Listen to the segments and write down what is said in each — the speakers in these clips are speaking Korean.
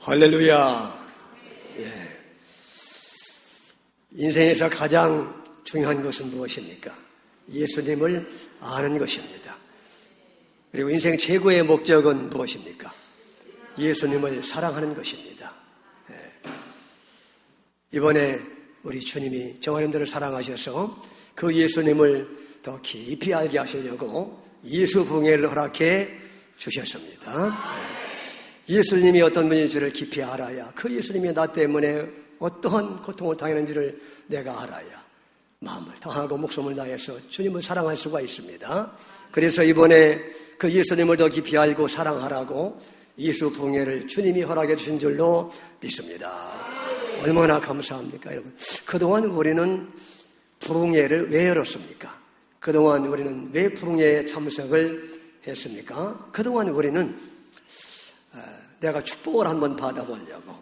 할렐루야. 예. 인생에서 가장 중요한 것은 무엇입니까? 예수님을 아는 것입니다. 그리고 인생 최고의 목적은 무엇입니까? 예수님을 사랑하는 것입니다. 예. 이번에 우리 주님이 저와 여러분들을 사랑하셔서 그 예수님을 더 깊이 알게 하시려고 예수 부흥회를 허락해 주셨습니다. 예. 예수님이 어떤 분인지를 깊이 알아야 그 예수님이 나 때문에 어떠한 고통을 당했는지를 내가 알아야 마음을 다하고 목숨을 다해서 주님을 사랑할 수가 있습니다. 그래서 이번에 그 예수님을 더 깊이 알고 사랑하라고 예수 부흥회를 주님이 허락해 주신 줄로 믿습니다. 얼마나 감사합니까, 여러분. 그동안 우리는 부흥회를 왜 열었습니까? 그동안 우리는 왜 부흥회에 참석을 했습니까? 그동안 우리는 내가 축복을 한번 받아보려고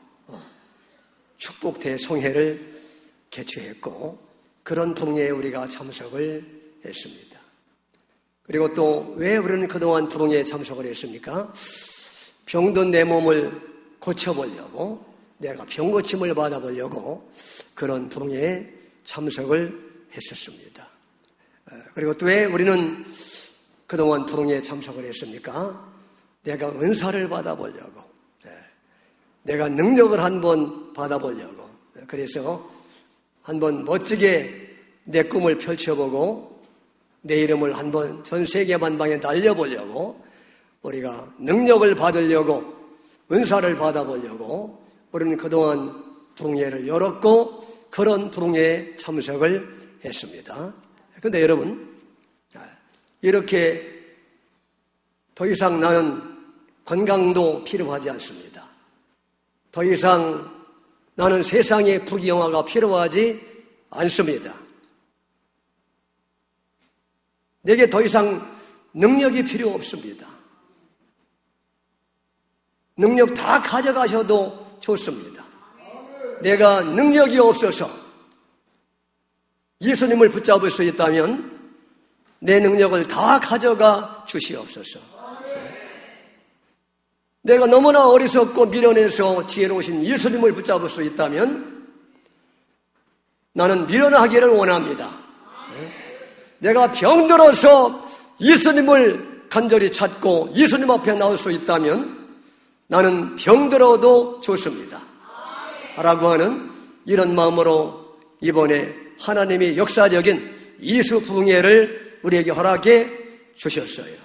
축복 대송회를 개최했고 그런 부흥회에 우리가 참석을 했습니다. 그리고 또 왜 우리는 그동안 부흥회에 참석을 했습니까? 병든 내 몸을 고쳐보려고 내가 병고침을 받아보려고 그런 부흥회에 참석을 했었습니다. 그리고 또 왜 우리는 그동안 부흥회에 참석을 했습니까? 내가 은사를 받아보려고 내가 능력을 한번 받아보려고 그래서 한번 멋지게 내 꿈을 펼쳐보고 내 이름을 한번 전 세계 만방에 날려보려고 우리가 능력을 받으려고 은사를 받아보려고 우리는 그동안 부흥회를 열었고 그런 부흥회에 참석을 했습니다. 그런데 여러분 이렇게 더 이상 나는 건강도 필요하지 않습니다. 더 이상 나는 세상의 부귀영화가 필요하지 않습니다. 내게 더 이상 능력이 필요 없습니다. 능력 다 가져가셔도 좋습니다. 내가 능력이 없어서 예수님을 붙잡을 수 있다면 내 능력을 다 가져가 주시옵소서. 내가 너무나 어리석고 미련해서 지혜로우신 예수님을 붙잡을 수 있다면 나는 미련하기를 원합니다. 내가 병들어서 예수님을 간절히 찾고 예수님 앞에 나올 수 있다면 나는 병들어도 좋습니다. 라고 하는 이런 마음으로 이번에 하나님이 역사적인 예수 부흥회를 우리에게 허락해 주셨어요.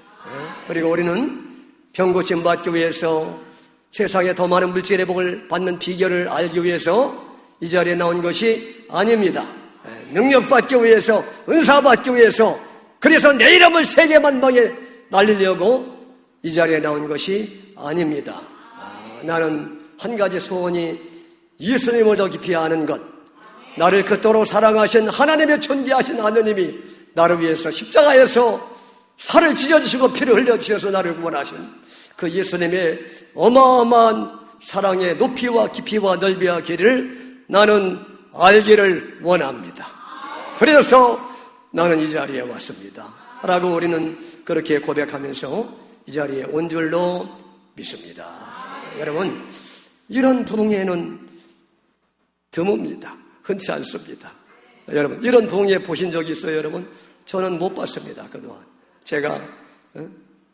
그리고 우리는 병고침 받기 위해서 세상에 더 많은 물질의 복을 받는 비결을 알기 위해서 이 자리에 나온 것이 아닙니다. 능력 받기 위해서, 은사 받기 위해서, 그래서 내 이름을 세계 만방에 날리려고 이 자리에 나온 것이 아닙니다. 나는 한 가지 소원이 예수님을 더 깊이 아는 것, 나를 그토록 사랑하신 하나님의 존귀하신 하느님이 나를 위해서 십자가에서 살을 찢어주시고 피를 흘려주셔서 나를 구원하신 그 예수님의 어마어마한 사랑의 높이와 깊이와 넓이와 길이를 나는 알기를 원합니다. 그래서 나는 이 자리에 왔습니다. 라고 우리는 그렇게 고백하면서 이 자리에 온 줄로 믿습니다. 여러분, 이런 부흥회는 드뭅니다. 흔치 않습니다. 여러분, 이런 부흥회 보신 적이 있어요, 여러분? 저는 못 봤습니다, 그동안. 제가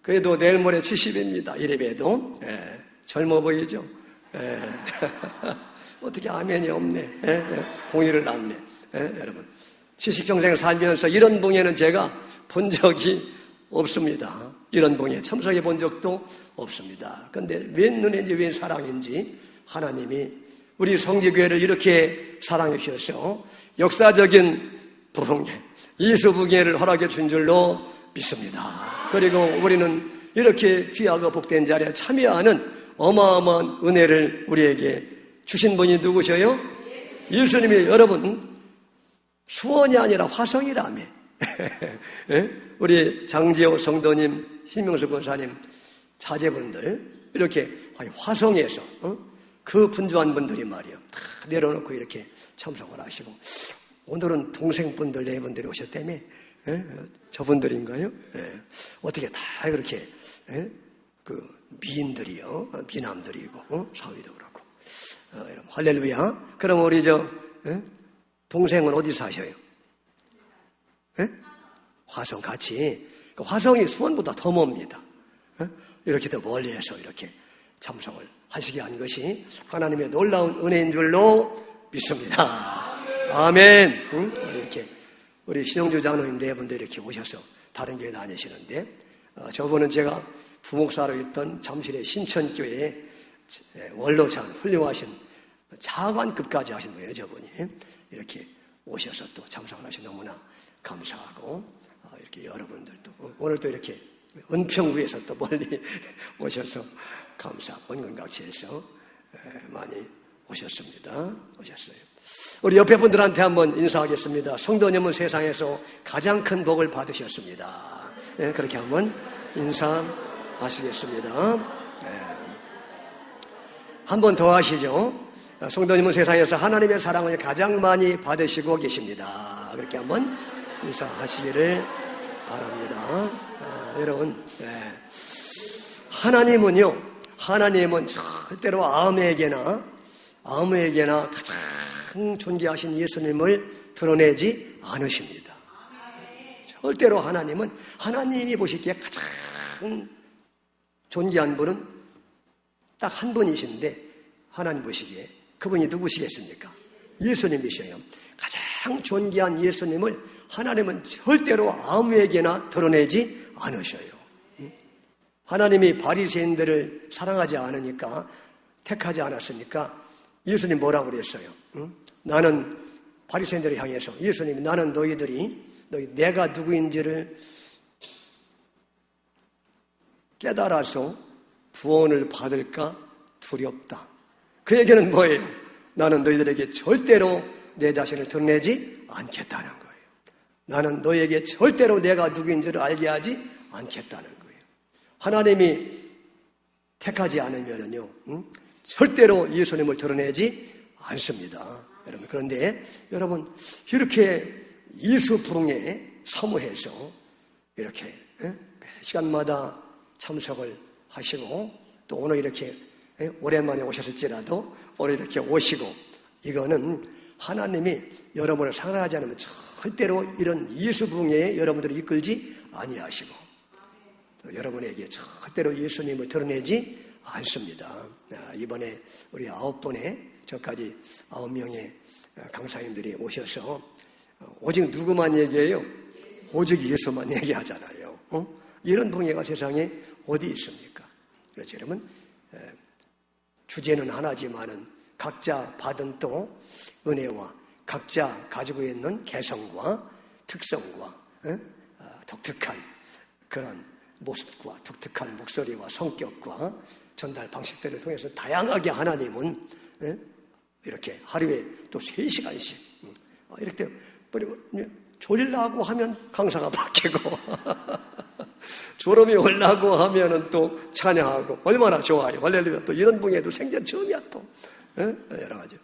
그래도 내일 모레 70입니다. 이래봬도 젊어 보이죠? 어떻게 아멘이 없네. 동의를 않네. 여러분, 70평생을 살면서 이런 부흥회는 제가 본 적이 없습니다. 이런 부흥회에 참석해 본 적도 없습니다. 그런데 웬 은혜인지 웬 사랑인지 하나님이 우리 성지교회를 이렇게 사랑해 주셔서 역사적인 부흥회, 예수 부흥회를 허락해 준 줄로 믿습니다. 그리고 우리는 이렇게 귀하고 복된 자리에 참여하는 어마어마한 은혜를 우리에게 주신 분이 누구셔요? 예수님이 여러분 수원이 아니라 화성이라며. 우리 장지호 성도님, 신명수 권사님 자제분들 이렇게 화성에서 그 분주한 분들이 말이요 다 내려놓고 이렇게 참석을 하시고 오늘은 동생분들 네 분들이 오셨다며. 저분들인가요? 어떻게 다 그렇게 그 미인들이요, 미남들이고 사위도 그렇고 여러분, 할렐루야. 그럼 우리 동생은 어디서 사셔요? 화성 같이. 화성이 수원보다 더 멉니다. 이렇게 더 멀리해서 이렇게 참석을 하시게 한 것이 하나님의 놀라운 은혜인 줄로 믿습니다. 아멘. 이렇게 우리 신영주 장로님 네 분도 이렇게 오셔서 다른 교회 다니시는데, 저분은 제가 부목사로 있던 잠실의 신천교회 원로장 훌륭하신 차관급까지 하신 분이에요. 저분이 이렇게 오셔서 또 참석을 하시 너무나 감사하고, 이렇게 여러분들도 오늘 또 이렇게 은평구에서 또 멀리 오셔서 감사, 원근각지에서 많이 오셨습니다. 오셨어요. 우리 옆에 분들한테 한번 인사하겠습니다. 성도님은 세상에서 가장 큰 복을 받으셨습니다. 그렇게 한번 인사하시겠습니다. 한 번 더 하시죠. 성도님은 세상에서 하나님의 사랑을 가장 많이 받으시고 계십니다. 그렇게 한번 인사하시기를 바랍니다. 여러분, 하나님은 절대로 아무에게나 가장 존귀하신 예수님을 드러내지 않으십니다. 절대로 하나님이 보시기에 가장 존귀한 분은 딱 한 분이신데, 하나님 보시기에 그분이 누구시겠습니까? 예수님이셔요. 가장 존귀한 예수님을 하나님은 절대로 아무에게나 드러내지 않으셔요. 하나님이 바리새인들을 사랑하지 않으니까, 택하지 않았으니까 예수님 뭐라고 그랬어요? 나는 바리새인들을 향해서 예수님이 나는 내가 누구인지를 깨달아서 구원을 받을까 두렵다. 그 얘기는 뭐예요? 나는 너희들에게 절대로 내 자신을 드러내지 않겠다는 거예요. 나는 너에게 절대로 내가 누구인지를 알게 하지 않겠다는 거예요. 하나님이 택하지 않으면요, 절대로 예수님을 드러내지 않습니다. 여러분, 그런데 여러분, 이렇게 예수 부흥에 사모해서 이렇게 시간마다 참석을 하시고, 또 오늘 이렇게 오랜만에 오셨을지라도 오늘 이렇게 오시고, 이거는 하나님이 여러분을 사랑하지 않으면 절대로 이런 예수 부흥에 여러분들을 이끌지 아니하시고, 또 여러분에게 절대로 예수님을 드러내지 않습니다. 이번에 우리 9번에 저까지 9명의 강사님들이 오셔서 오직 누구만 얘기해요? 오직 예수만 얘기하잖아요. 이런 부흥회가 세상에 어디 있습니까? 그렇죠, 여러분. 주제는 하나지만은 각자 받은 또 은혜와 각자 가지고 있는 개성과 특성과 독특한 그런 모습과 독특한 목소리와 성격과 전달 방식들을 통해서 다양하게 하나님은 이렇게 하루에 또 3시간씩 이렇게 졸리려고 하면 강사가 바뀌고 졸음이 올라고 하면은 또 찬양하고 얼마나 좋아요. 할렐루야. 또 이런 분야도 생전 처음이야 또. 여러 가지.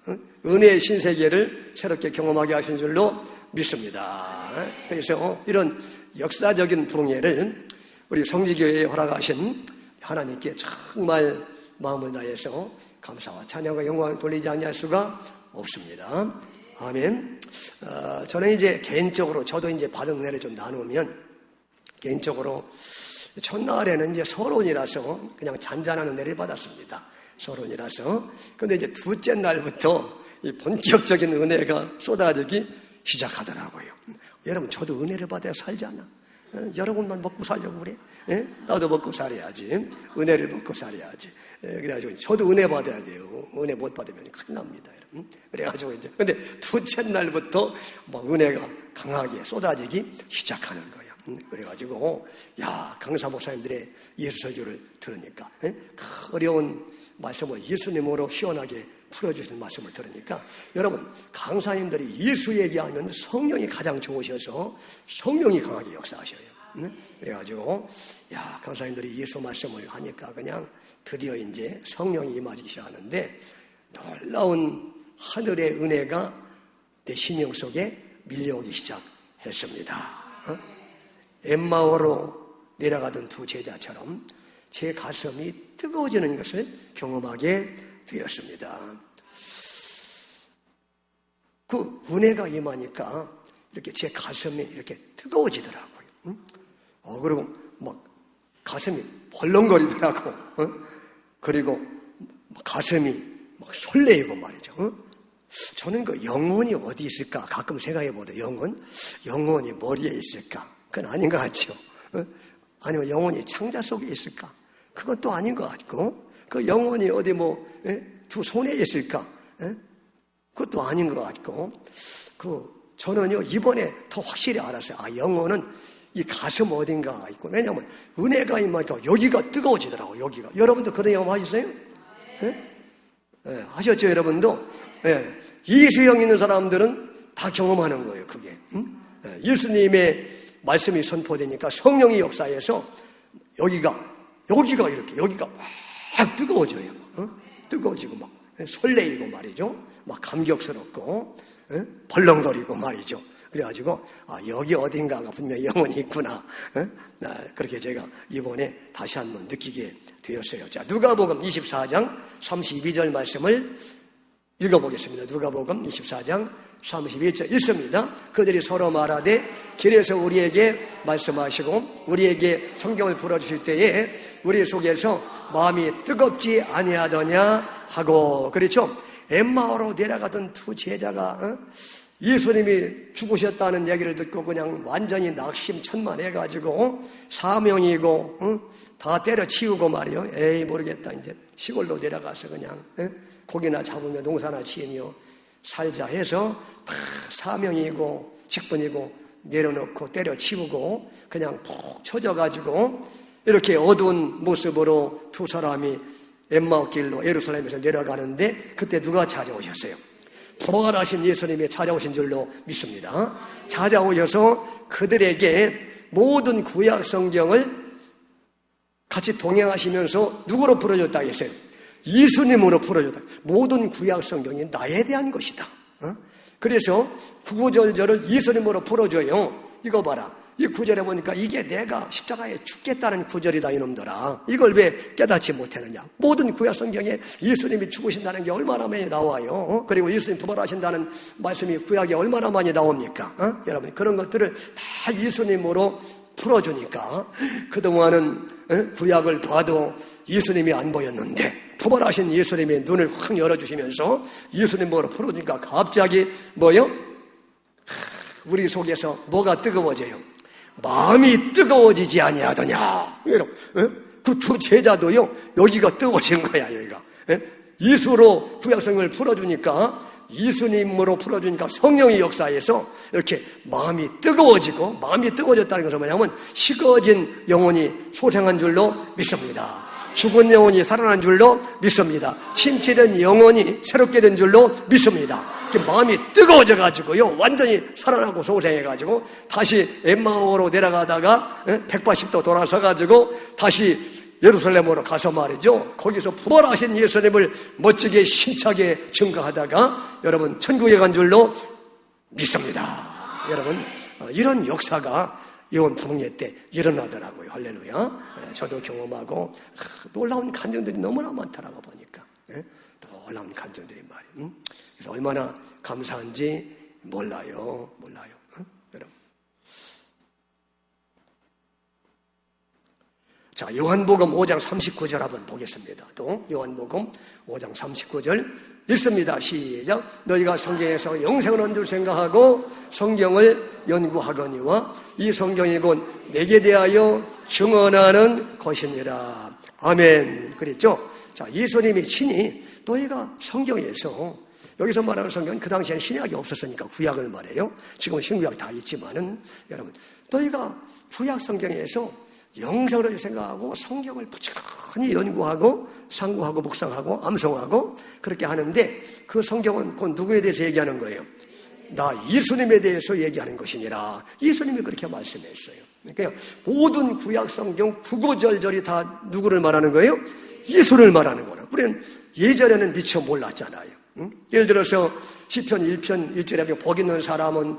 은혜의 신세계를 새롭게 경험하게 하신 줄로 믿습니다. 그래서 이런 역사적인 부흥회를 우리 성지교회에 허락하신 하나님께 정말 마음을 다해서 감사와 찬양과 영광을 돌리지 않을 수가 없습니다. 아멘. 저는 이제 개인적으로 저도 이제 받은 은혜를 좀 나누면, 개인적으로 첫날에는 이제 서론이라서 그냥 잔잔한 은혜를 받았습니다. 서론이라서. 근데 이제 둘째 날부터 이 본격적인 은혜가 쏟아지기 시작하더라고요. 여러분, 저도 은혜를 받아야 살잖아. 여러분만 먹고 살려고 그래? 나도 먹고 살아야지. 은혜를 먹고 살아야지. 그래가지고 저도 은혜 받아야 돼요. 은혜 못 받으면 큰일 납니다. 여러분. 그래가지고 이제 근데 둘째 날부터 막 은혜가 강하게 쏟아지기 시작하는 거예요. 그래가지고 강사 목사님들의 예수 설교를 들으니까 그 어려운 말씀을 예수님으로 시원하게 풀어주시는 말씀을 들으니까, 여러분, 강사님들이 예수 얘기하면 성령이 가장 좋으셔서 성령이 강하게 역사하셔요. 그래가지고 강사님들이 예수 말씀을 하니까 그냥 드디어 이제 성령이 임하기 시작하는데, 놀라운 하늘의 은혜가 내 심령 속에 밀려오기 시작했습니다. 엠마오로 내려가던 두 제자처럼 제 가슴이 뜨거워지는 것을 경험하게 되었습니다. 그 은혜가 임하니까 이렇게 제 가슴이 이렇게 뜨거워지더라고요. 그리고 막 가슴이 벌렁거리더라고. 그리고 가슴이 막 설레이고 말이죠. 저는 그 영혼이 어디 있을까 가끔 생각해보다 영혼이 머리에 있을까? 그건 아닌 것 같죠. 아니면 영혼이 창자 속에 있을까? 그건 또 아닌 것 같고, 그 영혼이 어디 두 손에 있을까? 그것도 아닌 것 같고, 저는요 이번에 더 확실히 알았어요. 영혼은 이 가슴 어딘가 있고, 왜냐하면 은혜가 임하니까 여기가 뜨거워지더라고. 여기가. 여러분도 그런 경험 하셨어요? 하셨죠, 여러분도? 이수형 있는 사람들은 다 경험하는 거예요, 그게. 예수님의 말씀이 선포되니까 성령의 역사에서 여기가 이렇게, 여기가 막 뜨거워져요. 뜨거워지고 막 설레이고 말이죠. 막 감격스럽고, 벌렁거리고 말이죠. 그래가지고, 여기 어딘가가 분명히 영혼이 있구나. 그렇게 제가 이번에 다시 한번 느끼게 되었어요. 자, 누가복음 24장 32절 말씀을 읽어보겠습니다. 누가복음 24장 32절 읽습니다. 그들이 서로 말하되 길에서 우리에게 말씀하시고 우리에게 성경을 풀어주실 때에 우리 속에서 마음이 뜨겁지 아니하더냐 하고, 그렇죠? 엠마오로 내려가던 두 제자가 예수님이 죽으셨다는 얘기를 듣고 그냥 완전히 낙심천만해가지고 사명이고 다 때려치우고 말이요. 에이 모르겠다, 이제 시골로 내려가서 그냥 고기나 잡으며 농사나 지으며 살자 해서 다 사명이고 직분이고 내려놓고 때려치우고 그냥 푹 쳐져가지고 이렇게 어두운 모습으로 두 사람이 엠마오 길로 예루살렘에서 내려가는데 그때 누가 찾아오셨어요? 부활하신 예수님이 찾아오신 줄로 믿습니다. 찾아오셔서 그들에게 모든 구약 성경을 같이 동행하시면서 누구로 풀어줬다 했어요? 예수님으로 풀어줬다. 모든 구약 성경이 나에 대한 것이다. 그래서 구구절절을 예수님으로 풀어줘요. 이거 봐라. 이 구절에 보니까 이게 내가 십자가에 죽겠다는 구절이다 이놈들아. 이걸 왜 깨닫지 못했느냐. 모든 구약 성경에 예수님이 죽으신다는 게 얼마나 많이 나와요. 그리고 예수님 부활하신다는 말씀이 구약에 얼마나 많이 나옵니까? 여러분 그런 것들을 다 예수님으로 풀어주니까 그동안은 구약을 봐도 예수님이 안 보였는데 부활하신 예수님의 눈을 확 열어주시면서 예수님으로 풀어주니까 갑자기 우리 속에서 뭐가 뜨거워져요? 마음이 뜨거워지지 아니하더냐. 그 두 제자도요 여기가 뜨거워진 거야. 여기가 예수로 구약성경을 풀어주니까 예수님으로 풀어주니까 성령의 역사에서 이렇게 마음이 뜨거워지고, 마음이 뜨거워졌다는 것은 뭐냐면 식어진 영혼이 소생한 줄로 믿습니다. 죽은 영혼이 살아난 줄로 믿습니다. 침체된 영혼이 새롭게 된 줄로 믿습니다. 마음이 뜨거워져가지고요 완전히 살아나고 소생해가지고 다시 엠마오로 내려가다가 180도 돌아서가지고 다시 예루살렘으로 가서 말이죠 거기서 부활하신 예수님을 멋지게 힘차게 증거하다가 여러분 천국에 간 줄로 믿습니다. 여러분 이런 역사가 이번 부흥회 때 일어나더라고요. 할렐루야. 저도 경험하고 놀라운 간증들이 너무나 많더라고 보니까. 놀라운 간증들이 말이에요. 그래서 얼마나 감사한지 몰라요. 여러분. 자, 요한복음 5장 39절 한번 보겠습니다. 또 요한복음 5장 39절 읽습니다. 시작. 너희가 성경에서 영생을 얻는 줄 생각하고 성경을 연구하거니와 이 성경이 곧 내게 대하여 증언하는 것이니라. 아멘. 그랬죠? 자, 예수님이 친히 너희가 성경에서, 여기서 말하는 성경은 그 당시엔 신약이 없었으니까 구약을 말해요. 지금은 신구약 다 있지만은 여러분 너희가 구약 성경에서 영생을 생각하고 성경을 부지런히 연구하고 상고하고 묵상하고 암송하고 그렇게 하는데 그 성경은 곧 누구에 대해서 얘기하는 거예요? 나 예수님에 대해서 얘기하는 것이니라. 예수님이 그렇게 말씀했어요. 그러니까 모든 구약 성경 구구절절이 다 누구를 말하는 거예요? 예수를 말하는 거예요. 우리는 예전에는 미처 몰랐잖아요. 예를 들어서 시편 1편 1절에 복 있는 사람은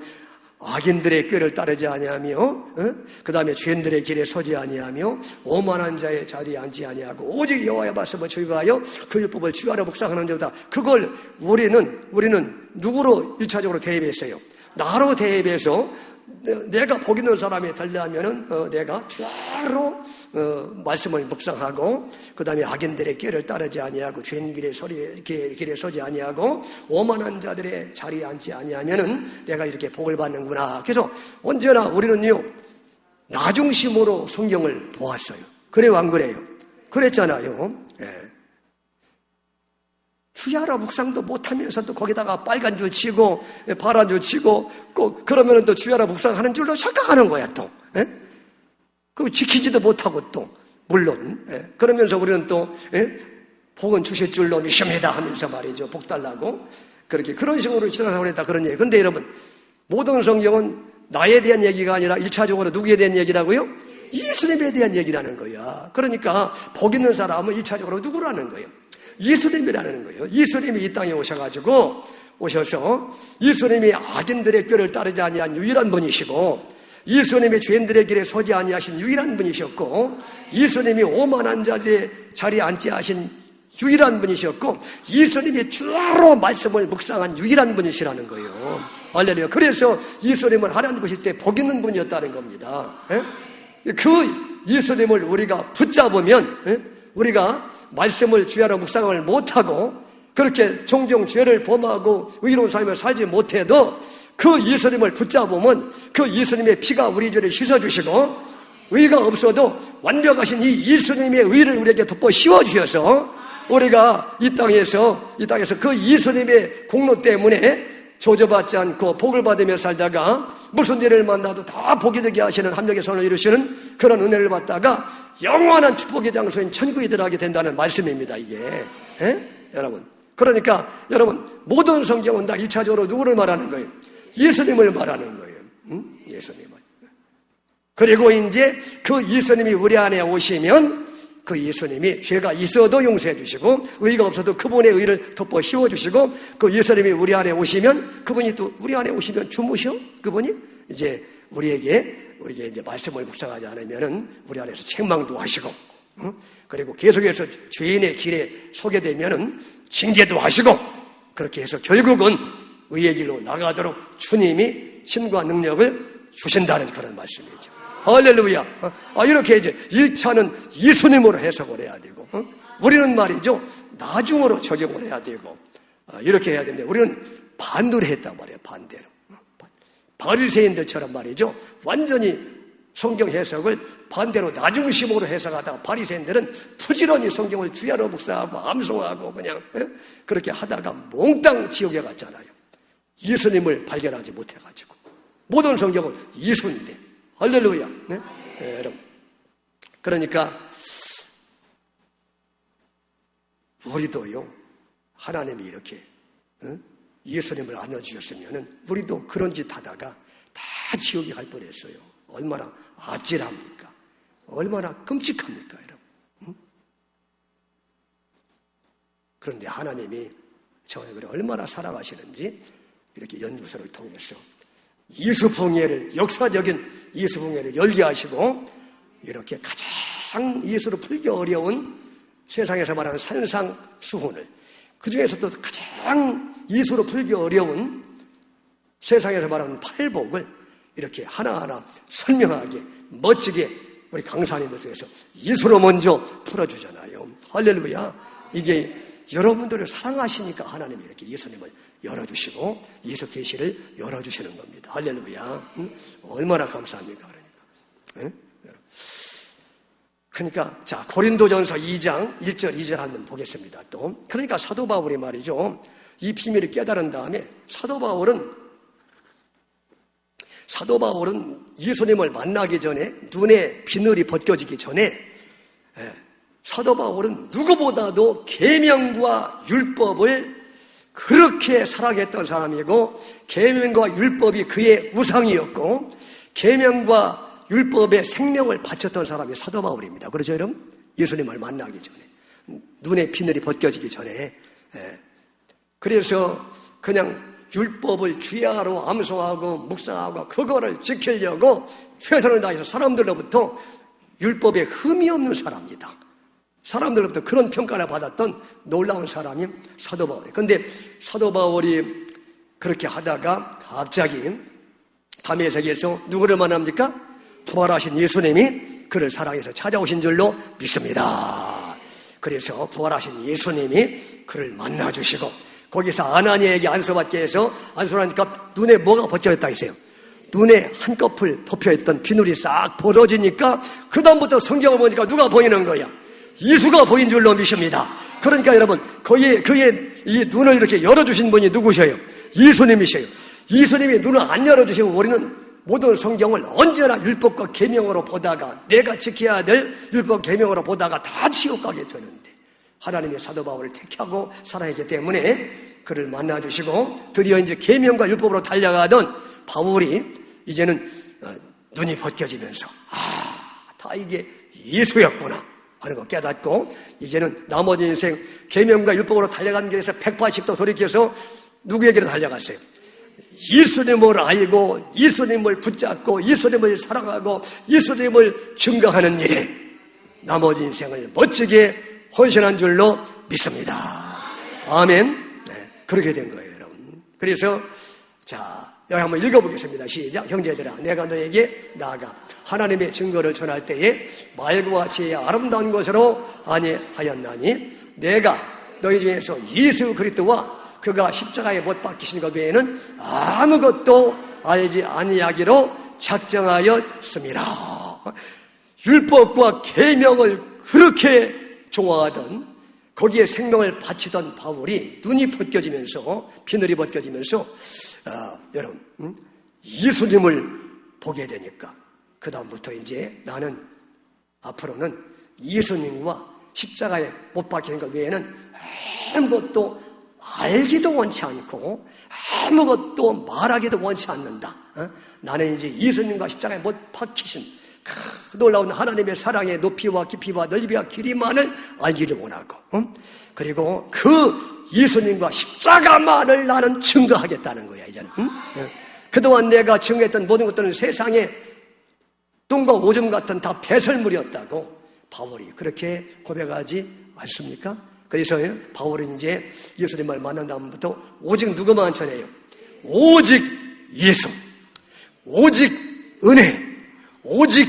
악인들의 꾀를 따르지 아니하며 그 다음에 죄인들의 길에 서지 아니하며 오만한 자의 자리에 앉지 아니하고 오직 여호와의 말씀을 즐거워하여 그 율법을 주야로 묵상하는 자다. 그걸 우리는 누구로 1차적으로 대입했어요? 나로 대입해서 내가 복 있는 사람이 되려면은 내가 주야로 말씀을 묵상하고 그 다음에 악인들의 길을 따르지 아니하고 죄인 길에 서지 아니하고 오만한 자들의 자리에 앉지 아니하면은 내가 이렇게 복을 받는구나. 그래서 언제나 우리는요 나중심으로 성경을 보았어요. 그래요 안 그래요? 그랬잖아요. 예. 주야로 묵상도 못하면서도 거기다가 빨간 줄 치고 파란 줄 치고 꼭 그러면은 또 주야로 묵상하는 줄로 착각하는 거야 또. 예? 그럼 지키지도 못하고 또 물론 그러면서 우리는 또 복은 주실 줄로 믿습니다 하면서 말이죠. 복 달라고 그렇게 그런 식으로 지나가고 했다 그런 얘기. 근데 여러분 모든 성경은 나에 대한 얘기가 아니라 1차적으로 누구에 대한 얘기라고요? 예수님에 대한 얘기라는 거야. 그러니까 복 있는 사람은 1차적으로 누구라는 거예요? 예수님이라는 거예요. 예수님이 이 땅에 오셔서 예수님이 악인들의 꾀를 따르지 아니한 유일한 분이시고 예수님이 죄인들의 길에 서지 아니하신 유일한 분이셨고 예수님이 오만한 자들의 자리에 앉지 하신 유일한 분이셨고 예수님이 주야로 말씀을 묵상한 유일한 분이시라는 거예요. 할렐루야. 그래서 예수님은 하나님 보실 때 복 있는 분이었다는 겁니다. 그 예수님을 우리가 붙잡으면 우리가 말씀을 주야로 묵상을 못하고 그렇게 종종 죄를 범하고 의로운 삶을 살지 못해도 그 예수님을 붙잡으면 그 예수님의 피가 우리 죄를 씻어주시고 의가 없어도 완벽하신 이 예수님의 의를 우리에게 덮어 씌워주셔서 우리가 이 땅에서 그 예수님의 공로 때문에 조져받지 않고 복을 받으며 살다가 무슨 일을 만나도 다 복이 되게 하시는 합력의 선을 이루시는 그런 은혜를 받다가 영원한 축복의 장소인 천국에 들어가게 된다는 말씀입니다. 이게 여러분 그러니까 여러분 모든 성경은 다 1차적으로 누구를 말하는 거예요? 예수님을 말하는 거예요. 예수님을. 그리고 이제 그 예수님이 우리 안에 오시면 그 예수님이 죄가 있어도 용서해 주시고 의가 없어도 그분의 의를 덮어 씌워 주시고 그 예수님이 우리 안에 오시면 그분이 또 우리 안에 오시면 주무셔 그분이 이제 우리에게 이제 말씀을 묵상하지 않으면은 우리 안에서 책망도 하시고 그리고 계속해서 죄인의 길에 서게 되면은 징계도 하시고 그렇게 해서 결국은 의의 길로 나가도록 주님이 힘과 능력을 주신다는 그런 말씀이죠. 할렐루야. 이렇게 이제 1차는 예수님으로 해석을 해야 되고, 우리는 말이죠, 나중으로 적용을 해야 되고, 이렇게 해야 되는데, 우리는 반대로 했단 말이에요, 반대로. 바리새인들처럼 말이죠, 완전히 성경 해석을 반대로 나중심으로 해석하다가 바리새인들은 부지런히 성경을 주야로 묵상하고 암송하고 그냥 그렇게 하다가 몽땅 지옥에 갔잖아요. 예수님을 발견하지 못해가지고. 모든 성경은 예수인데. 할렐루야. 네? 네, 여러분. 그러니까 우리도요 하나님이 이렇게 예수님을 안아주셨으면 우리도 그런 짓 하다가 다 지옥에 갈 뻔했어요. 얼마나 아찔합니까? 얼마나 끔찍합니까, 여러분? 그런데 하나님이 저에게 얼마나 사랑하시는지 이렇게 연구서를 통해서 예수풍예를, 역사적인 예수풍예를 열게 하시고 이렇게 가장 예수로 풀기 어려운 세상에서 말하는 산상수훈을, 그 중에서도 가장 예수로 풀기 어려운 세상에서 말하는 팔복을 이렇게 하나하나 설명하게 멋지게 우리 강사님들 중에서 예수로 먼저 풀어주잖아요. 할렐루야. 이게 여러분들을 사랑하시니까 하나님이 이렇게 예수님을 열어주시고 예수 계시를 열어주시는 겁니다. 할렐루야. 얼마나 감사합니까? 그러니까 자, 고린도전서 2장 1절 2절 한번 보겠습니다. 또 그러니까 사도 바울이 말이죠, 이 비밀을 깨달은 다음에 사도 바울은 예수님을 만나기 전에, 눈에 비늘이 벗겨지기 전에 사도 바울은 누구보다도 계명과 율법을 그렇게 사랑했던 사람이고, 계명과 율법이 그의 우상이었고, 계명과 율법에 생명을 바쳤던 사람이 사도 바울입니다. 그렇죠, 여러분? 예수님을 만나기 전에, 눈에 비늘이 벗겨지기 전에. 그래서 그냥 율법을 주야로 암송하고 묵상하고 그거를 지키려고 최선을 다해서 사람들로부터 율법에 흠이 없는 사람이다. 사람들로부터 그런 평가를 받았던 놀라운 사람이 사도 바울이에요. 그런데 사도 바울이 그렇게 하다가 갑자기 담에색에서 누구를 만납니까? 부활하신 예수님이 그를 사랑해서 찾아오신 줄로 믿습니다. 그래서 부활하신 예수님이 그를 만나주시고 거기서 아나니에게 안수받게 해서 안수하니까 눈에 뭐가 벗겨졌다 했어요. 눈에 한꺼풀 덮여있던 비늘이 싹 벗어지니까 그 다음부터 성경을 보니까 누가 보이는 거야? 예수가 보인 줄로 믿습니다. 그러니까 여러분 그의 이 눈을 이렇게 열어주신 분이 누구셔요? 예수님이셔요. 예수님이 눈을 안 열어주시면 우리는 모든 성경을 언제나 율법과 계명으로 보다가 내가 지켜야 될 율법 계명으로 보다가 다 지옥 가게 되는데 하나님의 사도 바울을 택하고 살아있기 때문에 그를 만나주시고 드디어 이제 계명과 율법으로 달려가던 바울이 이제는 눈이 벗겨지면서 다 이게 예수였구나 하는 거 깨닫고 이제는 나머지 인생 계명과 율법으로 달려가는 길에서 180도 돌이켜서 누구에게로 달려갔어요? 예수님을 알고 예수님을 붙잡고 예수님을 사랑하고 예수님을 증거하는 일에 나머지 인생을 멋지게 헌신한 줄로 믿습니다. 아멘. 네, 그렇게 된 거예요, 여러분. 그래서 자 여기 한번 읽어보겠습니다. 시작. 형제들아 내가 너에게 나아가 하나님의 증거를 전할 때에 말과 지혜의 아름다운 것으로 아니하였나니 내가 너희 중에서 예수 그리스도와 그가 십자가에 못 박히신 것 외에는 아무것도 알지 아니하기로 작정하였습니다. 율법과 계명을 그렇게 좋아하던 거기에 생명을 바치던 바울이 눈이 벗겨지면서 비늘이 벗겨지면서 여러분 예수님을 보게 되니까 그 다음부터 이제 나는 앞으로는 예수님과 십자가에 못 박히는 것 외에는 아무것도 알기도 원치 않고 아무것도 말하기도 원치 않는다. 나는 이제 예수님과 십자가에 못 박히신 그 놀라운 하나님의 사랑의 높이와 깊이와 넓이와 길이만을 알기를 원하고 그리고 그 예수님과 십자가만을 나는 증거하겠다는 거야 이제는. 그동안 내가 증거했던 모든 것들은 세상에 똥과 오줌 같은 다 배설물이었다고 바울이 그렇게 고백하지 않습니까? 그래서 바울은 이제 예수님을 만난 다음부터 오직 누구만 전해요? 오직 예수, 오직 은혜, 오직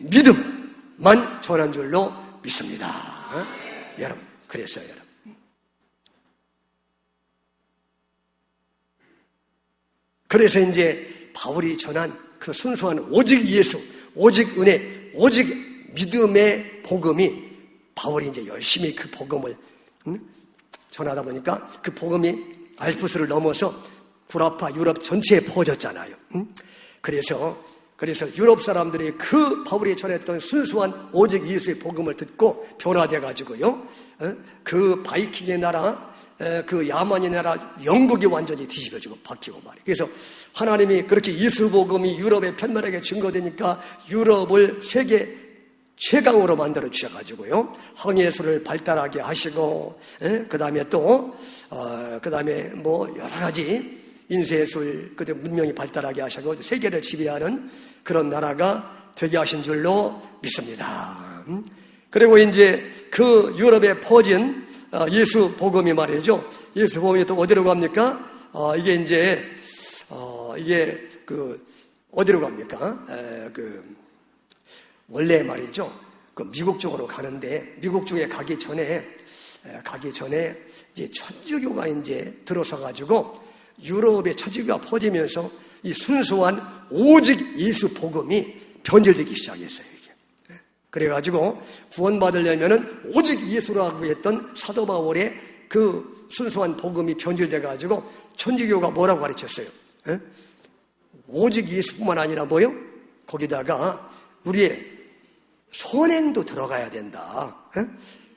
믿음만 전한 줄로 믿습니다. 여러분, 그랬어요, 여러분. 그래서 이제 바울이 전한 그 순수한 오직 예수, 오직 은혜, 오직 믿음의 복음이 바울이 이제 열심히 그 복음을 전하다 보니까 그 복음이 알프스를 넘어서 구라파 유럽 전체에 퍼졌잖아요. 그래서 유럽 사람들이 그 바울이 전했던 순수한 오직 예수의 복음을 듣고 변화돼 가지고요. 그 바이킹의 나라, 그 야만의 나라 영국이 완전히 뒤집어지고 바뀌고 말이에요. 그래서 하나님이 그렇게 예수 복음이 유럽에 편만하게 증거되니까 유럽을 세계 최강으로 만들어 주셔가지고요. 항해술을 발달하게 하시고, 그 다음에 그 다음에 뭐 여러 가지 인쇄술, 그때 문명이 발달하게 하시고 세계를 지배하는 그런 나라가 되게 하신 줄로 믿습니다. 그리고 이제 그 유럽에 퍼진 예수 복음이 말이죠. 예수 복음이 또 어디로 갑니까? 이게 이제 이게 어디로 갑니까? 원래 말이죠. 그 미국 쪽으로 가는데 미국 쪽에 가기 전에 이제 천주교가 이제 들어서 가지고 유럽의 천주교가 퍼지면서 이 순수한 오직 예수 복음이 변질되기 시작했어요. 이게. 그래가지고 구원받으려면은 오직 예수라고 했던 사도 바울의 그 순수한 복음이 변질돼가지고 천주교가 뭐라고 가르쳤어요? 오직 예수뿐만 아니라 뭐요? 거기다가 우리의 선행도 들어가야 된다.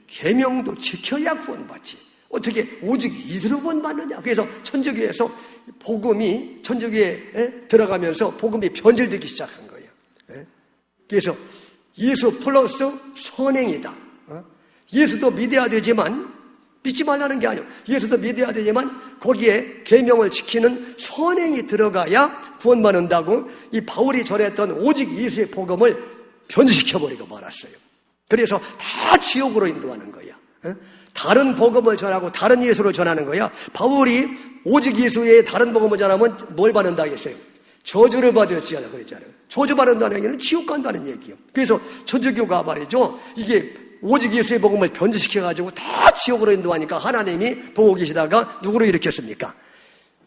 계명도 지켜야 구원받지. 어떻게 오직 예수로 구원받느냐. 그래서 천주교에서 복음이 천주교에 들어가면서 복음이 변질되기 시작한 거예요. 그래서 예수 플러스 선행이다. 예수도 믿어야 되지만 믿지 말라는 게 아니에요. 예수도 믿어야 되지만 거기에 계명을 지키는 선행이 들어가야 구원받는다고 이 바울이 전했던 오직 예수의 복음을 변질시켜버리고 말았어요. 그래서 다 지옥으로 인도하는 거야. 다른 복음을 전하고 다른 예수를 전하는 거야. 바울이 오직 예수의 다른 복음을 전하면 뭘 받는다 했어요? 저주를 받을지 하라 그랬잖아요. 저주 받는다는 얘기는 지옥 간다는 얘기예요. 그래서 천주교가 말이죠, 이게 오직 예수의 복음을 변질시켜가지고 다 지옥으로 인도하니까 하나님이 보고 계시다가 누구로 일으켰습니까?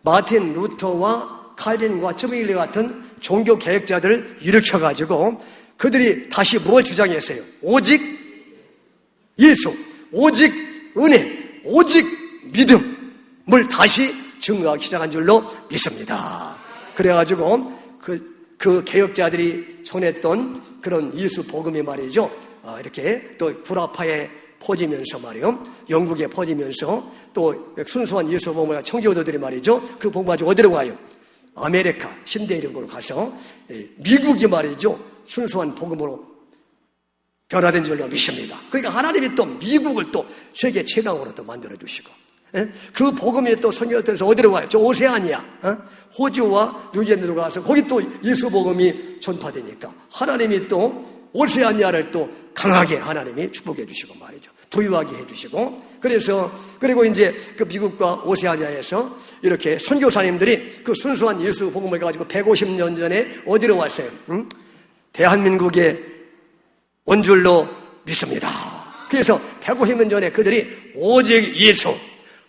마틴 루터와 칼빈과 쯔빙글리 같은 종교 개혁자들을 일으켜가지고 그들이 다시 뭘 주장했어요? 오직 예수, 오직 은혜, 오직 믿음을 다시 증거하기 시작한 줄로 믿습니다. 그래가지고 그 개혁자들이 전했던 그런 예수 복음이 말이죠, 이렇게 또 구라파에 퍼지면서 말이요, 영국에 퍼지면서 또 순수한 예수 복음을 청교도들이 말이죠, 그 복음 가지고 어디로 가요? 아메리카 신대륙으로 가서 미국이 말이죠, 순수한 복음으로 변화된 줄로 믿습니다. 그러니까 하나님이 또 미국을 또 세계 최강으로 또 만들어주시고, 그 복음이 또 선교들에서 어디로 가요? 저 오세아니아, 호주와 뉴질랜드로 가서 거기 또 예수 복음이 전파되니까 하나님이 또 오세아니아를 또 강하게 하나님이 축복해 주시고 말이죠. 부유하게 해 주시고, 그리고 이제 그 미국과 오세아니아에서 이렇게 선교사님들이 그 순수한 예수 복음을 가지고 150년 전에 어디로 왔어요? 대한민국에 온 줄로 믿습니다. 그래서 150년 전에 그들이 오직 예수,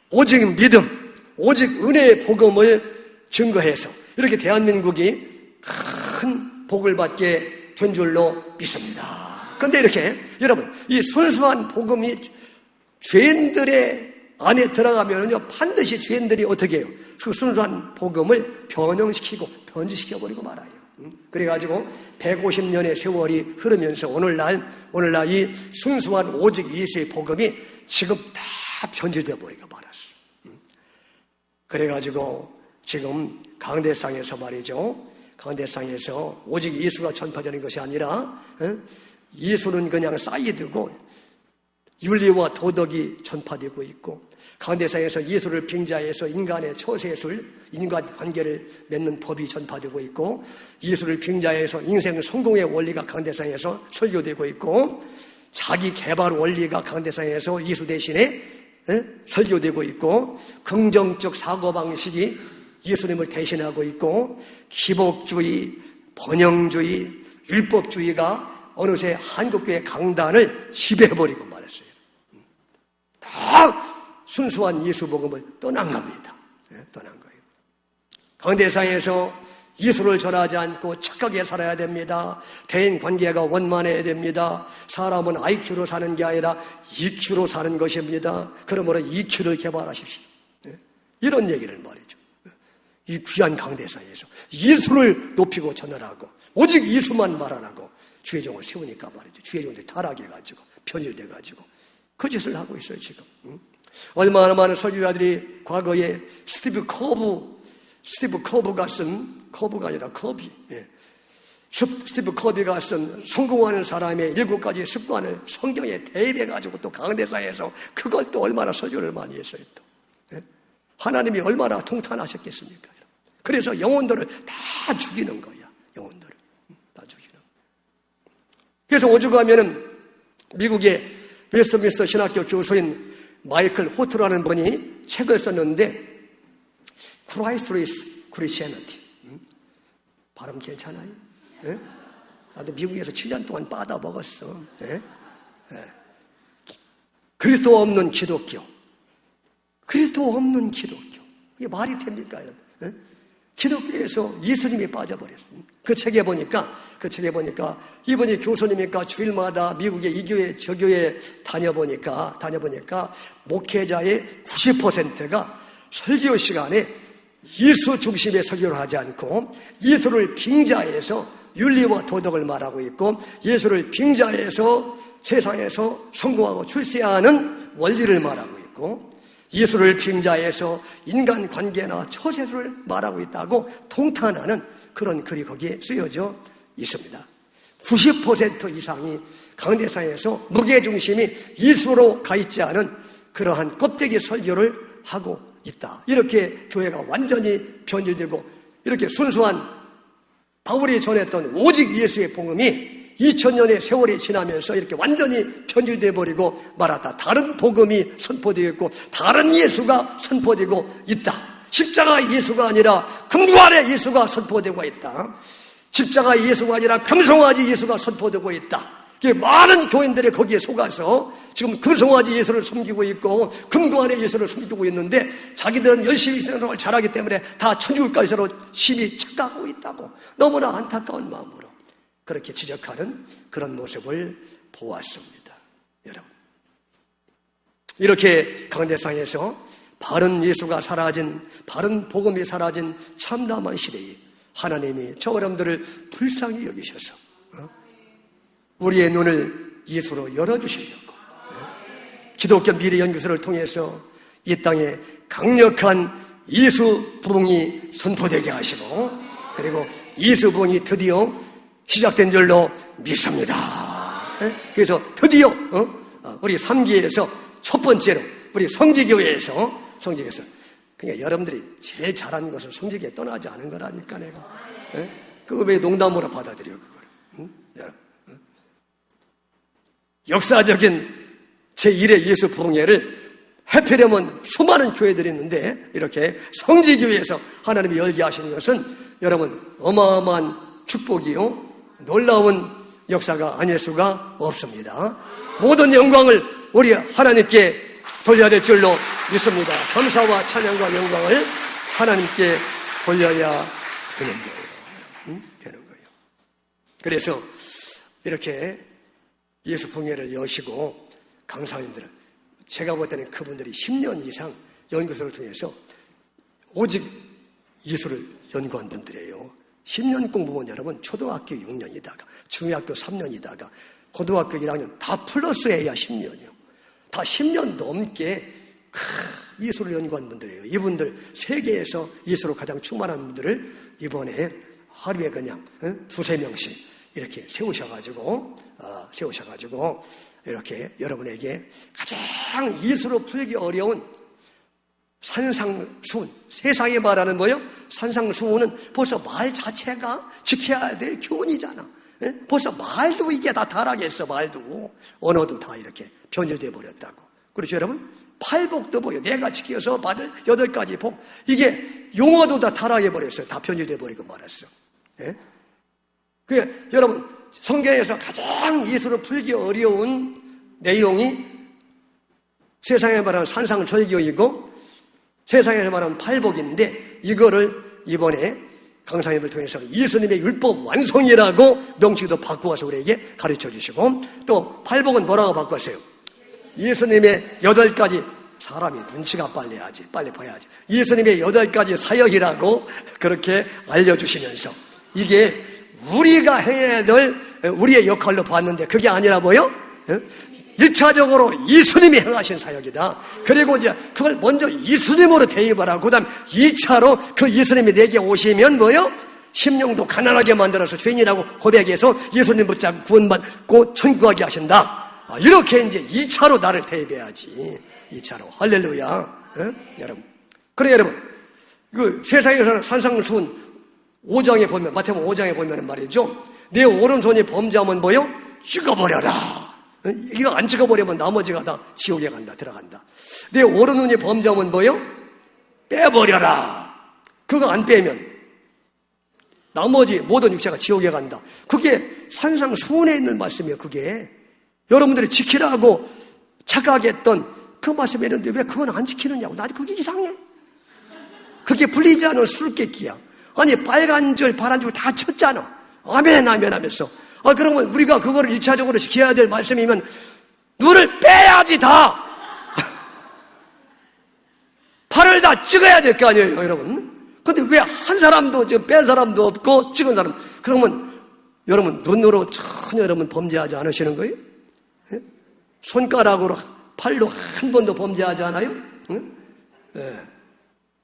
오직 믿음, 오직 은혜의 복음을 증거해서 이렇게 대한민국이 큰 복을 받게 된 줄로 믿습니다. 그런데 이렇게 여러분, 이 순수한 복음이 죄인들의 안에 들어가면요, 반드시 죄인들이 어떻게 해요? 그 순수한 복음을 변형시키고 변질시켜버리고 말아요. 그래가지고 150년의 세월이 흐르면서 오늘날 이 순수한 오직 예수의 복음이 지금 다 변질되어 버리고 말았어. 그래가지고 지금 강대상에서 말이죠, 강대상에서 오직 예수가 전파되는 것이 아니라 예수는 그냥 사이드고 윤리와 도덕이 전파되고 있고, 강대상에서 예수를 빙자해서 인간의 처세술, 인간관계를 맺는 법이 전파되고 있고, 예수를 빙자해서 인생 성공의 원리가 강대상에서 설교되고 있고, 자기 개발 원리가 강대상에서 예수 대신에 설교되고 있고, 긍정적 사고방식이 예수님을 대신하고 있고, 기복주의, 번영주의, 율법주의가 어느새 한국교회 강단을 지배해버리고 말았어요. 다 순수한 예수 복음을 떠난 겁니다. 떠난 거예요. 강대상에서 예수를 전하지 않고 착하게 살아야 됩니다. 대인 관계가 원만해야 됩니다. 사람은 IQ로 사는 게 아니라 EQ로 사는 것입니다. 그러므로 EQ를 개발하십시오. 이런 얘기를 말이죠. 이 귀한 강대상에서 예수를 높이고 전하라고, 오직 예수만 말하라고 주의 종을 세우니까 말이죠. 주의 종들이 타락해가지고 변질돼가지고 그 짓을 하고 있어요 지금. 얼마나 많은 설교자들이 과거에 스티브 커비가 쓴, 커브가 아니라 커비, 스티브 커비가 쓴 성공하는 사람의 7가지 습관을 성경에 대입해가지고 또 강대상에서 그걸 또 얼마나 설교를 많이 했어요 또. 하나님이 얼마나 통탄하셨겠습니까? 그래서 영혼들을 다 죽이는 거야. 영혼들을 다 죽이는. 그래서 오죽하면은 미국의 웨스트민스터 신학교 교수인 마이클 호트라는 분이 책을 썼는데, Christless Christianity. 발음 괜찮아요? 나도 미국에서 7년 동안 빠다 먹었어. 그리스도 없는 기독교. 그리스도 없는 기독교. 이게 말이 됩니까, 여러분? 기독교에서 예수님이 빠져버렸습니다. 그 책에 보니까 이분이 교수님이니까 주일마다 미국의 이 교회 저 교회 다녀보니까 목회자의 90%가 설교 시간에 예수 중심의 설교를 하지 않고 예수를 빙자해서 윤리와 도덕을 말하고 있고, 예수를 빙자해서 세상에서 성공하고 출세하는 원리를 말하고 있고, 예수를 빙자해서 인간관계나 처세술을 말하고 있다고 통탄하는 그런 글이 거기에 쓰여져 있습니다. 90% 이상이 강대상에서 무게중심이 예수로 가 있지 않은 그러한 껍데기 설교를 하고 있다. 이렇게 교회가 완전히 변질되고 이렇게 순수한 바울이 전했던 오직 예수의 복음이 2000년의 세월이 지나면서 이렇게 완전히 변질되어 버리고 말았다. 다른 복음이 선포되어 있고 다른 예수가 선포되고 있다. 십자가 예수가 아니라 금관의 예수가 선포되고 있다. 십자가 예수가 아니라 금송아지 예수가 선포되고 있다. 많은 교인들이 거기에 속아서 지금 금송아지 예수를 섬기고 있고 금관의 예수를 섬기고 있는데 자기들은 열심히 생활을 잘하기 때문에 다 천주교까지로 심히 착각하고 있다고 너무나 안타까운 마음으로 그렇게 지적하는 그런 모습을 보았습니다. 여러분, 이렇게 강대상에서 바른 예수가 사라진, 바른 복음이 사라진 참담한 시대에 하나님이 저 여러분들을 불쌍히 여기셔서 우리의 눈을 예수로 열어주시려고 기독교 미래연구소를 통해서 이 땅에 강력한 예수 부흥이 선포되게 하시고 그리고 예수 부흥이 드디어 시작된 줄로 믿습니다. 그래서 드디어 우리 3기에서 첫 번째로 우리 성지교회에서 그러니까 여러분들이 제일 잘하는 것은 성지교회 떠나지 않은 거라니까 내가 그거 왜 농담으로 받아들여 그걸 여러분 역사적인 제1회 예수 부흥회를 해피려면 수많은 교회들이 있는데 이렇게 성지교회에서 하나님이 열게 하시는 것은 여러분 어마어마한 축복이요 놀라운 역사가 아닐 수가 없습니다. 모든 영광을 우리 하나님께 돌려야 될 줄로 믿습니다. 감사와 찬양과 영광을 하나님께 돌려야 되는 거예요. 되는 거예요. 그래서 이렇게 예수 부흥회를 여시고 강사님들은 제가 볼 때는 그분들이 10년 이상 연구소를 통해서 오직 예수를 연구한 분들이에요. 10년 공부면 여러분 초등학교 6년이다가 중학교 3년이다가 고등학교 1학년 다 플러스해야 10년이요. 다 10년 넘게 예수를 연구한 분들이에요. 이분들 세계에서 예수로 가장 충만한 분들을 이번에 하루에 그냥 두세 명씩 이렇게 세우셔가지고 이렇게 여러분에게 가장 예수로 풀기 어려운 산상수훈, 세상에 말하는 뭐예요? 산상수훈은 벌써 말 자체가 지켜야 될 교훈이잖아. 벌써 말도 이게 다 타락했어. 말도 언어도 다 이렇게 변질돼 버렸다고. 그렇죠 여러분? 팔복도 뭐예요? 내가 지켜서 받을 8가지 복, 이게 용어도 다 타락해 버렸어요. 다 변질돼 버리고 말았어. 그 여러분 성경에서 가장 예수를 풀기 어려운 내용이 세상에 말하는 산상설교이고 세상에서 말하는 팔복인데 이거를 이번에 강사님을 통해서 예수님의 율법 완성이라고 명칭도 바꾸어서 우리에게 가르쳐 주시고 또 팔복은 뭐라고 바꿨어요? 예수님의 8가지 사람이 눈치가 빨리 봐야지 예수님의 8가지 사역이라고 그렇게 알려주시면서 이게 우리가 해야 될 우리의 역할로 봤는데 그게 아니라 뭐요? 1차적으로 예수님이 행하신 사역이다. 그리고 이제 그걸 먼저 예수님으로 대입을 하고 그다음 2차로 그 예수님이 내게 오시면 뭐요? 심령도 가난하게 만들어서 죄인이라고 고백해서 예수님 붙잡고 구원받고 천국하게 하신다. 이렇게 이제 2차로 나를 대입해야지. 2차로 할렐루야. 여러분. 그래 여러분. 그 세상에서는 산상수훈 5장에 보면 마태복음 5장에 보면 말이죠. 내 오른손이 범죄하면 뭐요? 찍어버려라. 이거 안 찍어버리면 나머지가 다 지옥에 간다, 들어간다. 내 오른눈이 범죄하면 뭐요? 빼버려라. 그거 안 빼면 나머지 모든 육체가 지옥에 간다. 그게 산상수훈에 있는 말씀이에요. 그게 여러분들이 지키라고 착각했던 그 말씀이 있는데 왜 그건 안 지키느냐고. 나 그게 이상해. 그게 불리지 않은 술객기야. 아니 빨간 줄 파란 줄 다 쳤잖아. 아멘 아멘 하면서 그러면 우리가 그거를 1차적으로 지켜야 될 말씀이면 눈을 빼야지 다. 팔을 다 찍어야 될 거 아니에요 여러분. 근데 왜 한 사람도 지금 뺀 사람도 없고 찍은 사람. 그러면 여러분 눈으로 전혀 여러분 범죄하지 않으시는 거예요? 예? 손가락으로 팔로 한 번도 범죄하지 않아요? 예.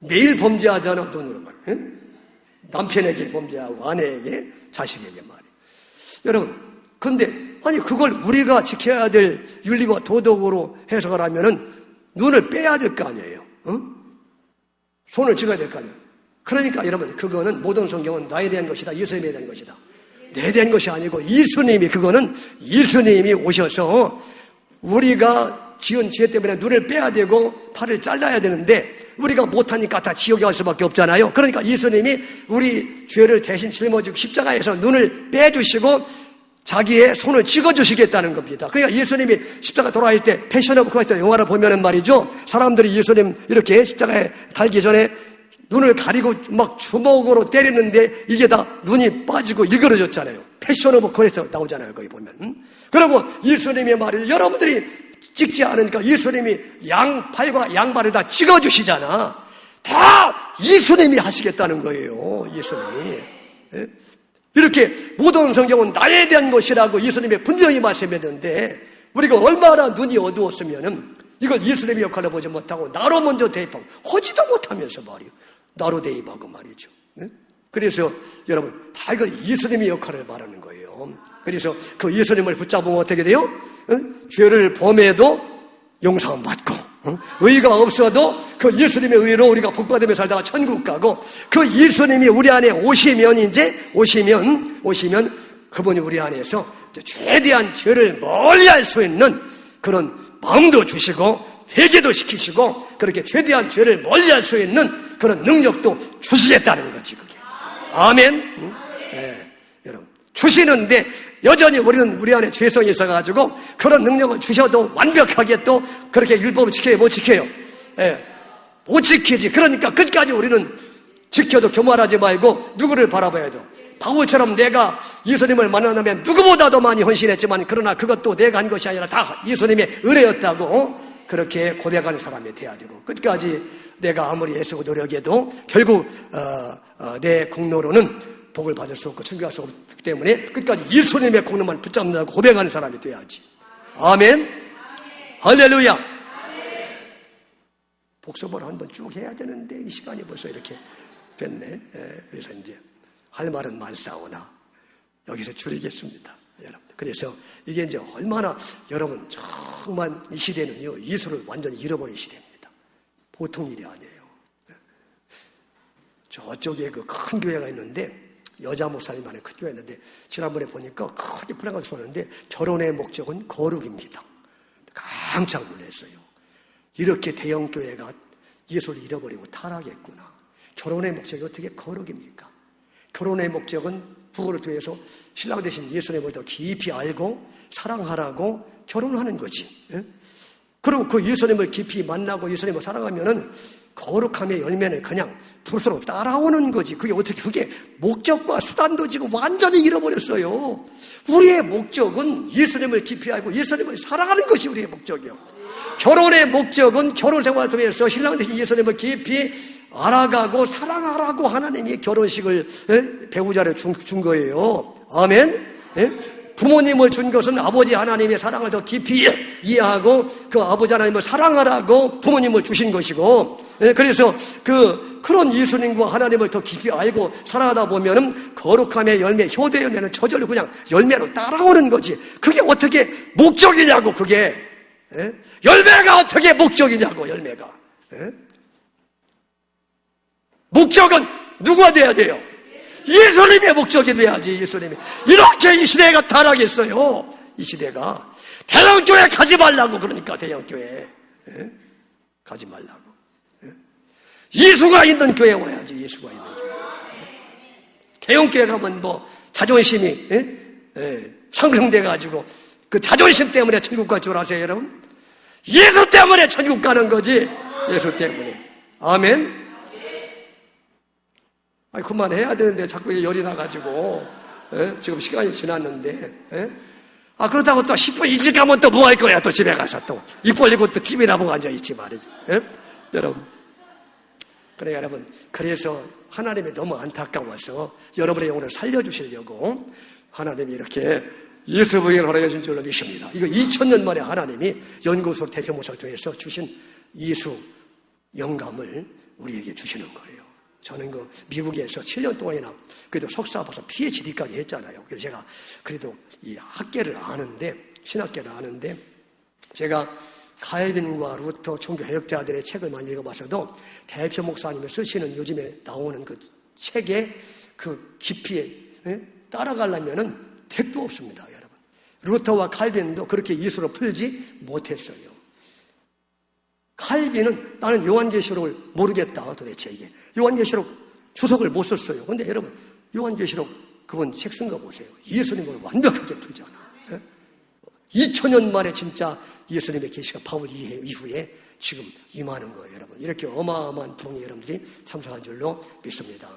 매일 범죄하지 않아 눈으로만. 예? 남편에게 범죄하고 아내에게 자식에게 말이에요. 여러분 근데 아니 그걸 우리가 지켜야 될 윤리와 도덕으로 해석을 하면은 눈을 빼야 될 거 아니에요. 손을 찍어야 될 거 아니에요. 그러니까 여러분, 그거는 모든 성경은 나에 대한 것이다, 예수님에 대한 것이다. 내 대한 것이 아니고 예수님이, 그거는 예수님이 오셔서 우리가 지은 죄 때문에 눈을 빼야 되고 팔을 잘라야 되는데 우리가 못하니까 다 지옥에 갈 수밖에 없잖아요. 그러니까 예수님이 우리 죄를 대신 짊어지고 십자가에서 눈을 빼주시고 자기의 손을 찍어주시겠다는 겁니다. 그러니까 예수님이 십자가 돌아갈 때 패션 오브 크라이스트 영화를 보면은 말이죠, 사람들이 예수님 이렇게 십자가에 달기 전에 눈을 가리고 막 주먹으로 때리는데 이게 다 눈이 빠지고 일그러졌잖아요. 패션 오브 크라이스트 나오잖아요, 거기 보면. 그리고 예수님의 말이죠, 여러분들이 찍지 않으니까 예수님이 양팔과 양발을 다 찍어주시잖아. 다 예수님이 하시겠다는 거예요, 예수님이. 이렇게 모든 성경은 나에 대한 것이라고 예수님이 분명히 말씀했는데 우리가 얼마나 눈이 어두웠으면은 이걸 예수님의 역할을 보지 못하고 나로 먼저 대입하고 하지도 못하면서 말이요, 나로 대입하고 말이죠. 그래서 여러분, 다 이거 예수님의 역할을 말하는 거예요. 그래서 그 예수님을 붙잡으면 어떻게 돼요? 죄를 범해도 용서함 받고, 의가 없어도 그 예수님의 의로 우리가 복받으며 살다가 천국 가고, 그 예수님이 우리 안에 오시면 그분이 우리 안에서 최대한 죄를 멀리할 수 있는 그런 마음도 주시고 회개도 시키시고 그렇게 최대한 죄를 멀리할 수 있는 그런 능력도 주시겠다는 거지, 그게. 아멘. 네, 여러분, 주시는데 여전히 우리는 우리 안에 죄성이 있어가지고 그런 능력을 주셔도 완벽하게 또 그렇게 율법을 지켜요, 못 지켜요? 예, 못 지키지. 그러니까 끝까지 우리는 지켜도 교만하지 말고 누구를 바라봐야 돼? 바울처럼 내가 예수님을 만나면 누구보다도 많이 헌신했지만 그러나 그것도 내가 한 것이 아니라 다 예수님의 은혜였다고 그렇게 고백하는 사람이 돼야 되고, 끝까지 내가 아무리 애쓰고 노력해도 결국 내 공로로는 복을 받을 수 없고 천국 갈 수 없기 때문에 끝까지 예수님의 공로만 붙잡는다고 고백하는 사람이 돼야지. 아멘. 할렐루야. 복습을 한번 쭉 해야 되는데 이 시간이 벌써 이렇게 됐네. 그래서 이제 할 말은 많사오나 여기서 줄이겠습니다, 여러분. 그래서 이게 이제 얼마나 여러분 정말 이 시대는요, 예수를 완전히 잃어버린 시대입니다. 보통 일이 아니에요. 저쪽에 그 큰 교회가 있는데 여자 목사님만의 큰 교회가 있는데 지난번에 보니까 크게 플래카드 쏘는데 결혼의 목적은 거룩입니다. 깜짝 놀랐어요. 이렇게 대형 교회가 예수를 잃어버리고 타락했구나. 결혼의 목적이 어떻게 거룩입니까? 결혼의 목적은 부부를 통해서 신랑 대신 예수님을 더 깊이 알고 사랑하라고 결혼하는 거지. 그리고 그 예수님을 깊이 만나고 예수님을 사랑하면은 거룩함의 열매는 그냥 불서로 따라오는 거지. 그게 어떻게, 그게 목적과 수단도 지금 완전히 잃어버렸어요. 우리의 목적은 예수님을 깊이 알고 예수님을 사랑하는 것이 우리의 목적이요. 결혼의 목적은 결혼 생활을 통해서 신랑 대신 예수님을 깊이 알아가고 사랑하라고 하나님이 결혼식을 배우자를 준 거예요. 아멘. 부모님을 준 것은 아버지 하나님의 사랑을 더 깊이 이해하고 그 아버지 하나님을 사랑하라고 부모님을 주신 것이고, 그래서 그런 예수님과 하나님을 더 깊이 알고 살아가다 보면은 거룩함의 열매, 효대 열매는 저절로 그냥 열매로 따라오는 거지. 그게 어떻게 목적이냐고, 그게. 열매가 어떻게 목적이냐고, 열매가. 목적은 누가 돼야 돼요? 예수님의 목적이 돼야지, 예수님이. 이렇게 이 시대가 타락했어요. 이 시대가. 대형교회 가지 말라고, 그러니까 대형교회. 가지 말라고. 예수가 있는 교회 와야지, 예수가 있는 교회. 대형교회 가면 뭐 자존심이 상승돼가지고 그 자존심 때문에 천국 갈 줄 아세요, 여러분? 예수 때문에 천국 가는 거지, 예수 때문에. 아멘. 아니, 그만해야 되는데 자꾸 열이 나가지고, 지금 시간이 지났는데, 그렇다고 또 10분 일찍 가면 또 뭐 할 거야, 또 집에 가서 또. 입 벌리고 또 TV나 보고 앉아있지 말이지. 여러분. 그래, 여러분. 그래서 하나님이 너무 안타까워서 여러분의 영혼을 살려주시려고 하나님이 이렇게 예수 부인을 허락해준 줄로 믿습니다. 이거 2000년 만에 하나님이 연구소 대표 목사를 통해서 주신 예수 영감을 우리에게 주시는 거예요. 저는 그 미국에서 7년 동안이나 그래도 석사 봐서 PhD까지 했잖아요. 그래서 제가 그래도 이 학계를 아는데, 신학계를 아는데, 제가 칼빈과 루터 종교개혁자들의 책을 많이 읽어봐서도 대표 목사님이 쓰시는 요즘에 나오는 그 책의 그 깊이에 따라가려면은 택도 없습니다, 여러분. 루터와 칼빈도 그렇게 이수로 풀지 못했어요. 칼빈은 나는 요한계시록을 모르겠다, 도대체 이게. 요한계시록 주석을 못 썼어요. 근데 여러분, 요한계시록 그분 책 쓴 거 보세요. 예수님을 완벽하게 풀잖아. 2000년 만에 진짜 예수님의 계시가 바울 이후에 지금 임하는 거예요, 여러분. 이렇게 어마어마한 통에 여러분들이 참석한 줄로 믿습니다.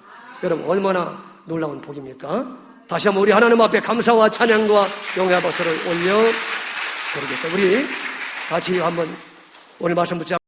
여러분, 얼마나 놀라운 복입니까? 다시 한번 우리 하나님 앞에 감사와 찬양과 영광의 박수를 올려 드리겠습니다. 우리 같이 한번 오늘 말씀 붙잡고